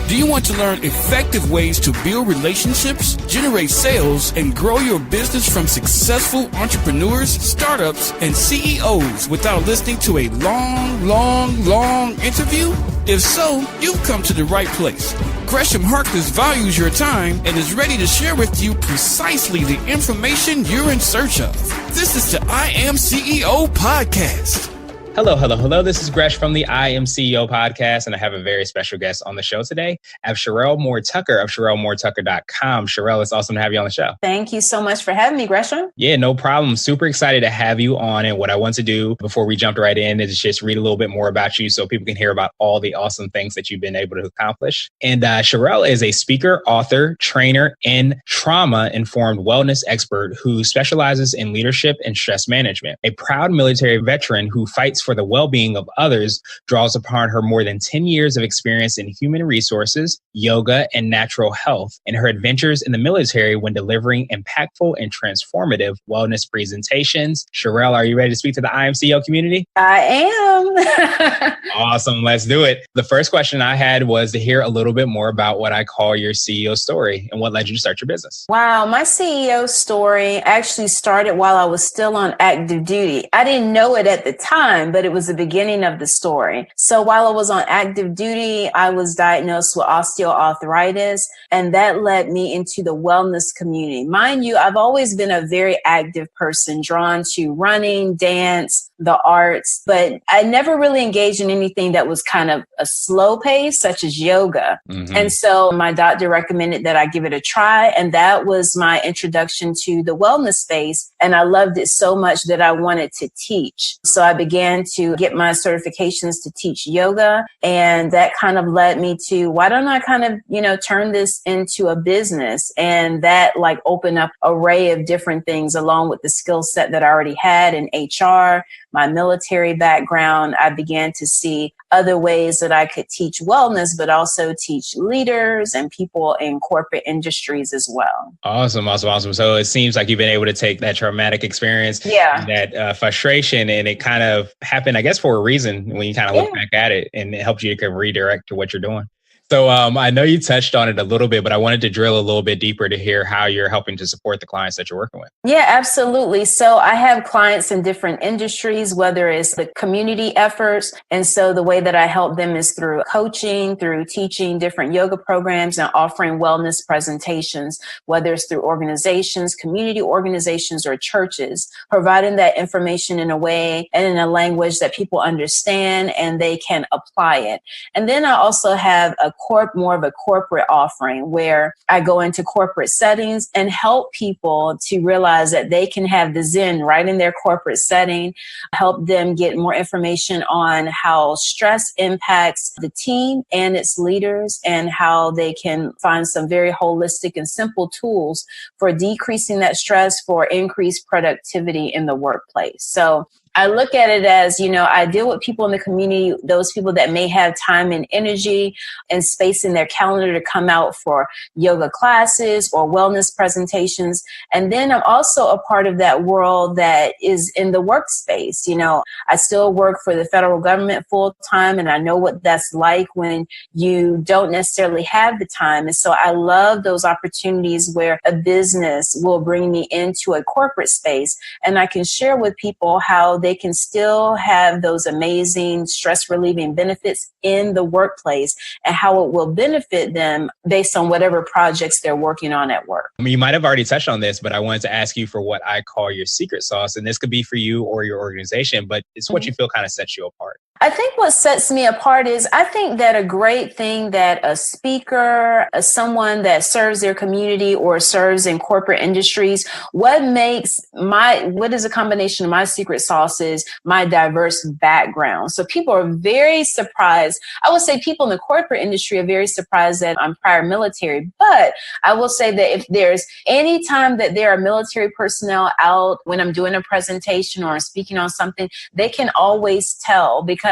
Do you want to learn effective ways to build relationships, generate sales, and grow your business from successful entrepreneurs, startups, and CEOs without listening to a long interview? If so, you've come to the right place. Gresham Harkless values your time and is ready to share with you precisely the information you're in search of. This is the I Am CEO podcast. Hello. This is Gresh from the I Am CEO podcast, and I have a very special guest on the show today. I have Sherrell Moore-Tucker of SherrellMoore-Tucker.com. Sherrell, it's awesome to have you on the show. Thank you so much for having me, Gresham. Yeah, no problem. Super excited to have you on. And what I want to do before we jump right in is just read a little bit more about you so people can hear about all the awesome things that you've been able to accomplish. And Sherrell is a speaker, author, trainer, and trauma-informed wellness expert who specializes in leadership and stress management. A proud military veteran who fights for the well-being of others, draws upon her more than 10 years of experience in human resources, yoga, and natural health, and her adventures in the military when delivering impactful and transformative wellness presentations. Sherrell, are you ready to speak to the IMCO community? I am. Awesome. Let's do it. The first question I had was to hear a little bit more about what I call your CEO story and what led you to start your business. Wow. My CEO story actually started while I was still on active duty. I didn't know it at the time, but it was the beginning of the story. So while I was on active duty, I was diagnosed with osteoarthritis, and that led me into the wellness community. Mind you, I've always been a very active person, drawn to running, dance, the arts, but I never really engaged in anything that was kind of a slow pace, such as yoga. And so my doctor recommended that I give it a try. And that was my introduction to the wellness space. And I loved it so much that I wanted to teach. So I began to get my certifications to teach yoga. And that kind of led me to, why don't I kind of, turn this into a business? And that opened up an array of different things along with the skill set that I already had in HR, my military background. I began to see other ways that I could teach wellness, but also teach leaders and people in corporate industries as well. Awesome. So it seems like you've been able to take that traumatic experience, that frustration, and it kind of happened, I guess, for a reason when you kind of look back at it, and it helps you to redirect to what you're doing. So I know you touched on it a little bit, but I wanted to drill a little bit deeper to hear how you're helping to support the clients that you're working with. Yeah, absolutely. So I have clients in different industries, whether it's the community efforts. And so the way that I help them is through coaching, through teaching different yoga programs and offering wellness presentations, whether it's through organizations, community organizations, or churches, providing that information in a way and in a language that people understand and they can apply it. And then I also have more of a corporate offering where I go into corporate settings and help people to realize that they can have the Zen right in their corporate setting, help them get more information on how stress impacts the team and its leaders, and how they can find some very holistic and simple tools for decreasing that stress, for increased productivity in the workplace. So I look at it as, I deal with people in the community, those people that may have time and energy and space in their calendar to come out for yoga classes or wellness presentations. And then I'm also a part of that world that is in the workspace. I still work for the federal government full time, and I know what that's like when you don't necessarily have the time. And so I love those opportunities where a business will bring me into a corporate space, and I can share with people how they can still have those amazing stress relieving benefits in the workplace and how it will benefit them based on whatever projects they're working on at work. You might have already touched on this, but I wanted to ask you for what I call your secret sauce. And this could be for you or your organization, but it's what you feel kind of sets you apart. I think what sets me apart is I think that a great thing that a speaker, someone that serves their community or serves in corporate industries, what is a combination of my secret sauce is my diverse background. So people are very surprised. I would say people in the corporate industry are very surprised that I'm prior military, but I will say that if there's any time that there are military personnel out when I'm doing a presentation or I'm speaking on something, they can always tell because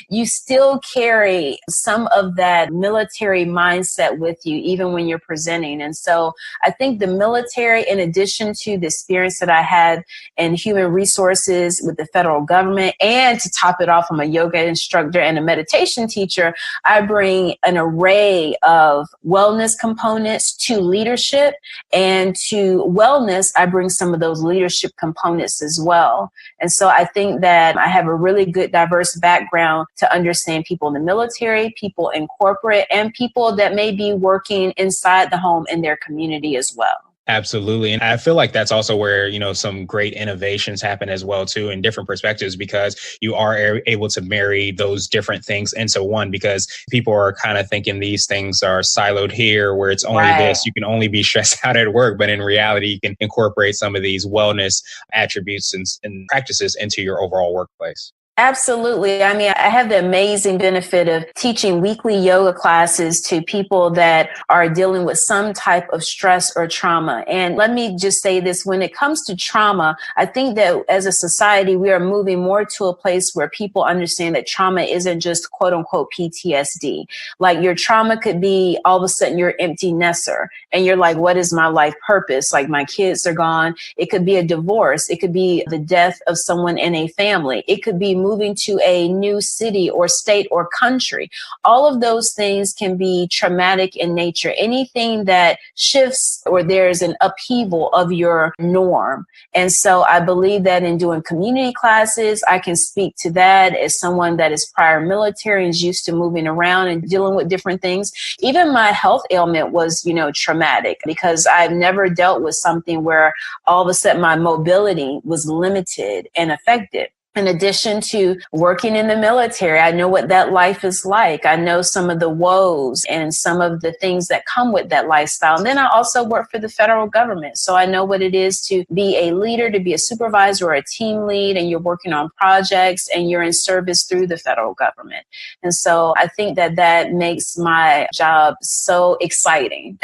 you still carry some of that military mindset with you, even when you're presenting. And so I think the military, in addition to the experience that I had in human resources with with the federal government. And to top it off, I'm a yoga instructor and a meditation teacher. I bring an array of wellness components to leadership, and to wellness, I bring some of those leadership components as well. And so I think that I have a really good diverse background to understand people in the military, people in corporate, and people that may be working inside the home in their community as well. Absolutely. And I feel like that's also where, some great innovations happen as well, too, in different perspectives, because you are able to marry those different things into one, because people are kind of thinking these things are siloed here where it's only this, you can only be stressed out at work. But in reality, you can incorporate some of these wellness attributes and practices into your overall workplace. Absolutely. I mean, I have the amazing benefit of teaching weekly yoga classes to people that are dealing with some type of stress or trauma. And let me just say this, when it comes to trauma, I think that as a society, we are moving more to a place where people understand that trauma isn't just quote unquote PTSD. Like your trauma could be all of a sudden you're empty nester and you're like, what is my life purpose? Like my kids are gone. It could be a divorce. It could be the death of someone in a family. It could be moving to a new city or state or country. All of those things can be traumatic in nature. Anything that shifts or there's an upheaval of your norm. And so I believe that in doing community classes, I can speak to that as someone that is prior military and is used to moving around and dealing with different things. Even my health ailment was, traumatic because I've never dealt with something where all of a sudden my mobility was limited and affected. In addition to working in the military, I know what that life is like. I know some of the woes and some of the things that come with that lifestyle. And then I also work for the federal government. So I know what it is to be a leader, to be a supervisor or a team lead, and you're working on projects and you're in service through the federal government. And so I think that that makes my job so exciting.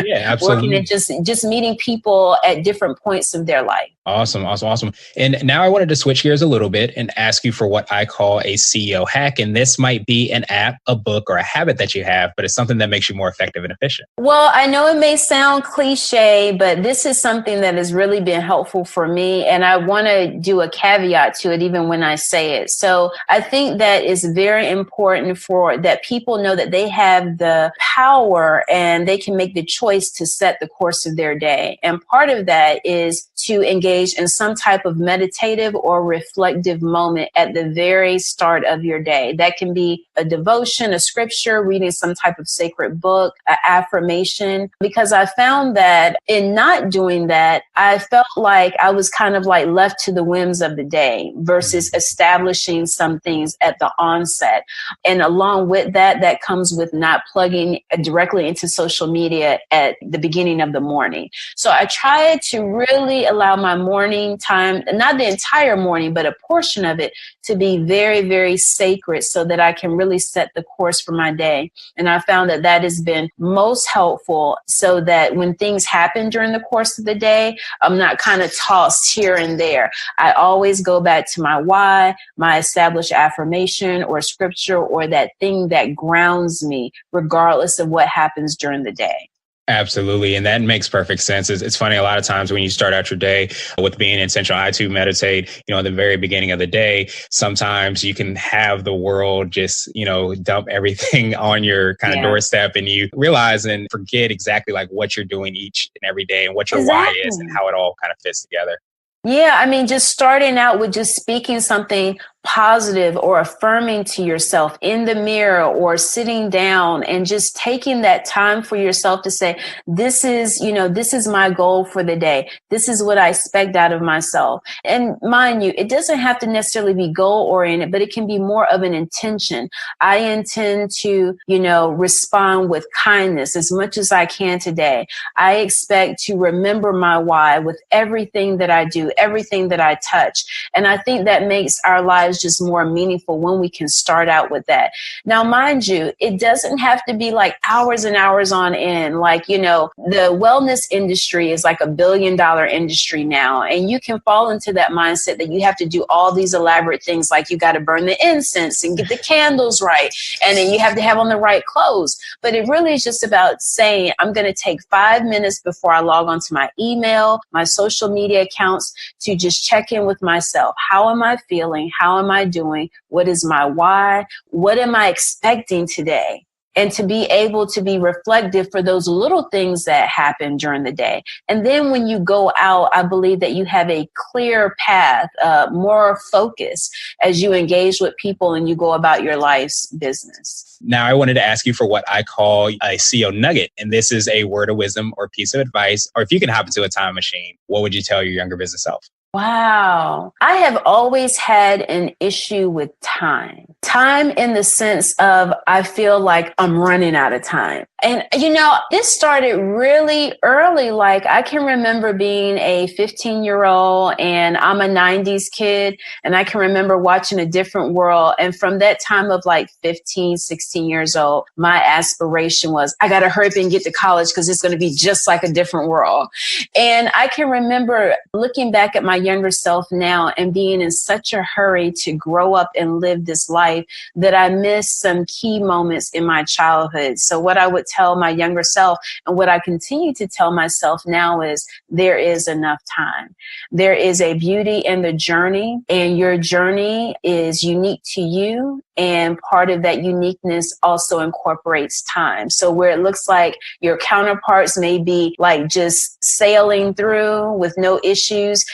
Yeah, absolutely. Working and just meeting people at different points of their life. Awesome. And now I wanted to switch gears a little bit and ask you for what I call a CEO hack. And this might be an app, a book, or a habit that you have, but it's something that makes you more effective and efficient. Well, I know it may sound cliche, but this is something that has really been helpful for me. And I want to do a caveat to it, even when I say it. So I think that it's very important for that people know that they have the power and they can make the choice to set the course of their day. And part of that is to engage in some type of meditative or reflective moment at the very start of your day. That can be a devotion, a scripture, reading some type of sacred book, an affirmation, because I found that in not doing that, I felt like I was kind of like left to the whims of the day versus establishing some things at the onset. And along with that, that comes with not plugging directly into social media at the beginning of the morning. So I tried to really allow my morning time, not the entire morning, but a portion of it to be very, very sacred so that I can really set the course for my day. And I found that that has been most helpful so that when things happen during the course of the day, I'm not kind of tossed here and there. I always go back to my why, my established affirmation or scripture or that thing that grounds me regardless of what happens during the day. Absolutely. And that makes perfect sense. It's funny, a lot of times when you start out your day with being intentional, I too meditate, at the very beginning of the day, sometimes you can have the world just, dump everything on your kind of doorstep and you realize and forget exactly like what you're doing each and every day and what your why is and how it all kind of fits together. Yeah, I mean, just starting out with just speaking something positive or affirming to yourself in the mirror or sitting down and just taking that time for yourself to say, this is my goal for the day. This is what I expect out of myself. And mind you, it doesn't have to necessarily be goal oriented, but it can be more of an intention. I intend to, respond with kindness as much as I can today. I expect to remember my why with everything that I do, everything that I touch. And I think that makes our lives lives just more meaningful when we can start out with that. Now, mind you, it doesn't have to be like hours and hours on end. Like, the wellness industry is like $1 billion industry now. And you can fall into that mindset that you have to do all these elaborate things. Like you got to burn the incense and get the candles right. And then you have to have on the right clothes. But it really is just about saying, I'm going to take 5 minutes before I log onto my email, my social media accounts, to just check in with myself. How am I feeling? How am I doing? What is my why? What am I expecting today? And to be able to be reflective for those little things that happen during the day. And then when you go out, I believe that you have a clear path, more focus as you engage with people and you go about your life's business. Now, I wanted to ask you for what I call a ICO Nugget. And this is a word of wisdom or piece of advice, or if you can hop into a time machine, what would you tell your younger business self? Wow. I have always had an issue with time. Time in the sense of I feel like I'm running out of time. And, this started really early. Like I can remember being a 15-year-old and I'm a 90s kid. And I can remember watching A Different World. And from that time of like 15, 16 years old, my aspiration was I got to hurry up and get to college because it's going to be just like A Different World. And I can remember looking back at my younger self now and being in such a hurry to grow up and live this life that I missed some key moments in my childhood. So what I would tell my younger self and what I continue to tell myself now is there is enough time. There is a beauty in the journey, and your journey is unique to you. And part of that uniqueness also incorporates time. So where it looks like your counterparts may be like just sailing through with no issues,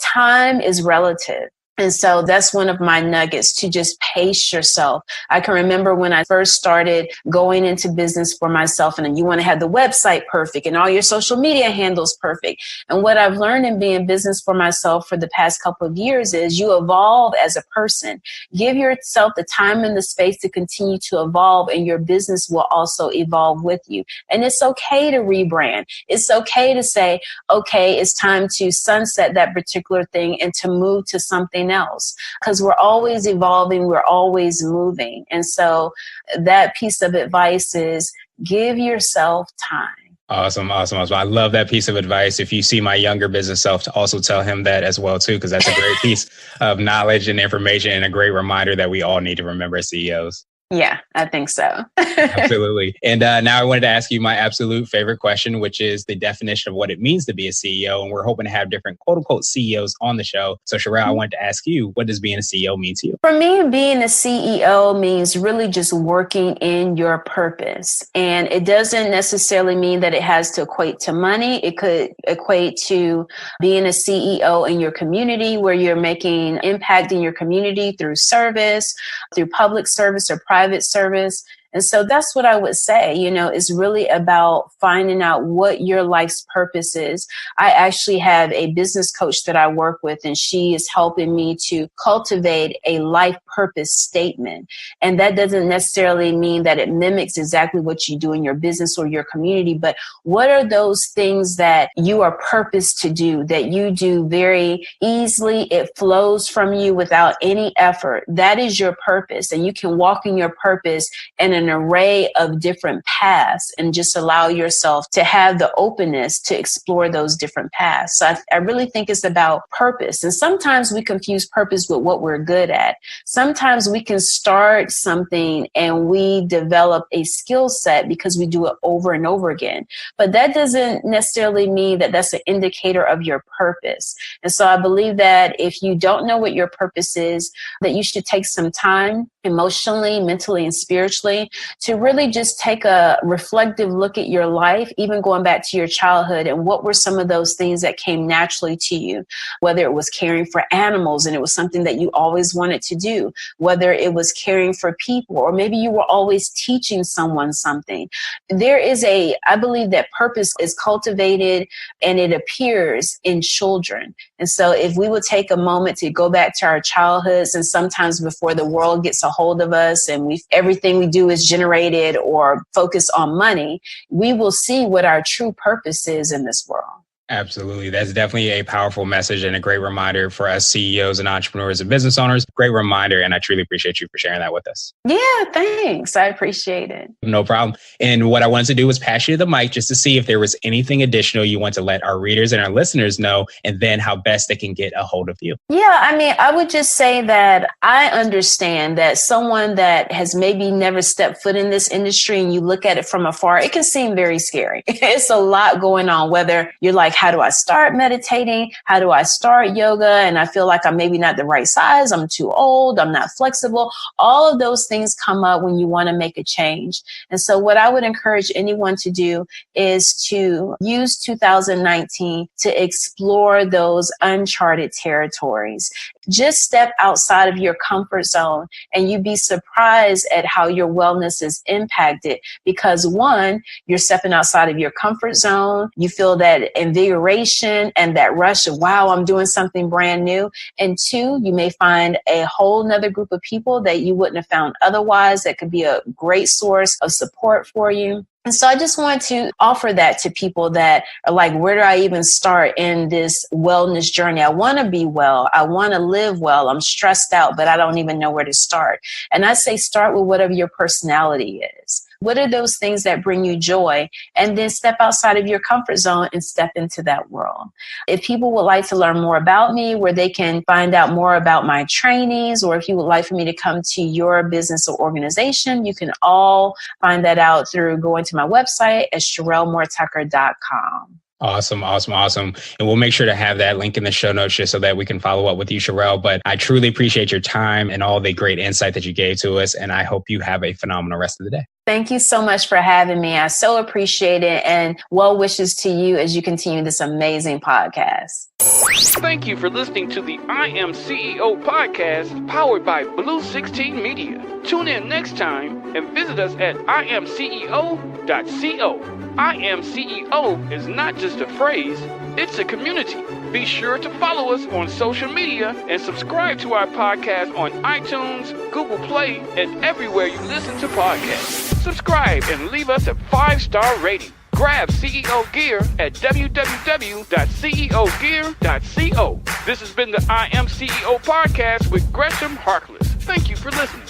time is relative. And so that's one of my nuggets, to just pace yourself. I can remember when I first started going into business for myself, and you want to have the website perfect and all your social media handles perfect. And what I've learned in being business for myself for the past couple of years is you evolve as a person. Give yourself the time and the space to continue to evolve, and your business will also evolve with you. And it's okay to rebrand. It's okay to say, okay, it's time to sunset that particular thing and to move to something else, because we're always evolving, we're always moving. And so that piece of advice is give yourself time. Awesome. I love that piece of advice. If you see my younger business self, to also tell him that as well, too, because that's a great piece of knowledge and information and a great reminder that we all need to remember as CEOs. Yeah, I think so. Absolutely. And now I wanted to ask you my absolute favorite question, which is the definition of what it means to be a CEO. And we're hoping to have different quote unquote CEOs on the show. So Sherrell, I wanted to ask you, what does being a CEO mean to you? For me, being a CEO means really just working in your purpose. And it doesn't necessarily mean that it has to equate to money. It could equate to being a CEO in your community, where you're making impact in your community through service, through public service or private service. And so that's what I would say, is really about finding out what your life's purpose is. I actually have a business coach that I work with, and she is helping me to cultivate a life purpose statement. And that doesn't necessarily mean that it mimics exactly what you do in your business or your community, but what are those things that you are purposed to do, that you do very easily? It flows from you without any effort. That is your purpose. And you can walk in your purpose and an array of different paths, and just allow yourself to have the openness to explore those different paths. So I really think it's about purpose. And sometimes we confuse purpose with what we're good at. Sometimes we can start something and we develop a skill set because we do it over and over again. But that doesn't necessarily mean that that's an indicator of your purpose. And so I believe that if you don't know what your purpose is, that you should take some time emotionally, mentally, and spiritually to really just take a reflective look at your life, even going back to your childhood, and what were some of those things that came naturally to you, whether it was caring for animals and it was something that you always wanted to do, whether it was caring for people, or maybe you were always teaching someone something. I believe that purpose is cultivated and it appears in children. And so if we would take a moment to go back to our childhoods, and sometimes before the world gets a hold of us and everything we do is generated or focused on money, we will see what our true purpose is in this world. Absolutely. That's definitely a powerful message and a great reminder for us CEOs and entrepreneurs and business owners. Great reminder. And I truly appreciate you for sharing that with us. Yeah, thanks. I appreciate it. No problem. And what I wanted to do was pass you the mic just to see if there was anything additional you want to let our readers and our listeners know, and then how best they can get a hold of you. Yeah, I mean, I would just say that I understand that someone that has maybe never stepped foot in this industry and you look at it from afar, it can seem very scary. It's a lot going on, whether you're like, how do I start meditating? How do I start yoga? And I feel like I'm maybe not the right size. I'm too old. I'm not flexible. All of those things come up when you want to make a change. And so what I would encourage anyone to do is to use 2019 to explore those uncharted territories. Just step outside of your comfort zone and you'd be surprised at how your wellness is impacted because one, you're stepping outside of your comfort zone. You feel that invigoration and that rush of, wow, I'm doing something brand new. And two, you may find a whole nother group of people that you wouldn't have found otherwise that could be a great source of support for you. And so I just want to offer that to people that are like, where do I even start in this wellness journey? I want to be well. I want to live well. I'm stressed out, but I don't even know where to start. And I say start with whatever your personality is. What are those things that bring you joy? And then step outside of your comfort zone and step into that world. If people would like to learn more about me, where they can find out more about my trainings, or if you would like for me to come to your business or organization, you can all find that out through going to my website at SherrellMooreTucker.com. Awesome. And we'll make sure to have that link in the show notes just so that we can follow up with you, Sherrell. But I truly appreciate your time and all the great insight that you gave to us. And I hope you have a phenomenal rest of the day. Thank you so much for having me. I so appreciate it. And well wishes to you as you continue this amazing podcast. Thank you for listening to the I Am CEO podcast powered by Blue 16 Media. Tune in next time and visit us at IAM197.co. I Am CEO is not just a phrase, it's a community. Be sure to follow us on social media and subscribe to our podcast on iTunes, Google Play, and everywhere you listen to podcasts. Subscribe and leave us a 5-star rating. Grab CEO gear at www.ceogear.co. This has been the I Am CEO podcast with Gresham Harkless. Thank you for listening.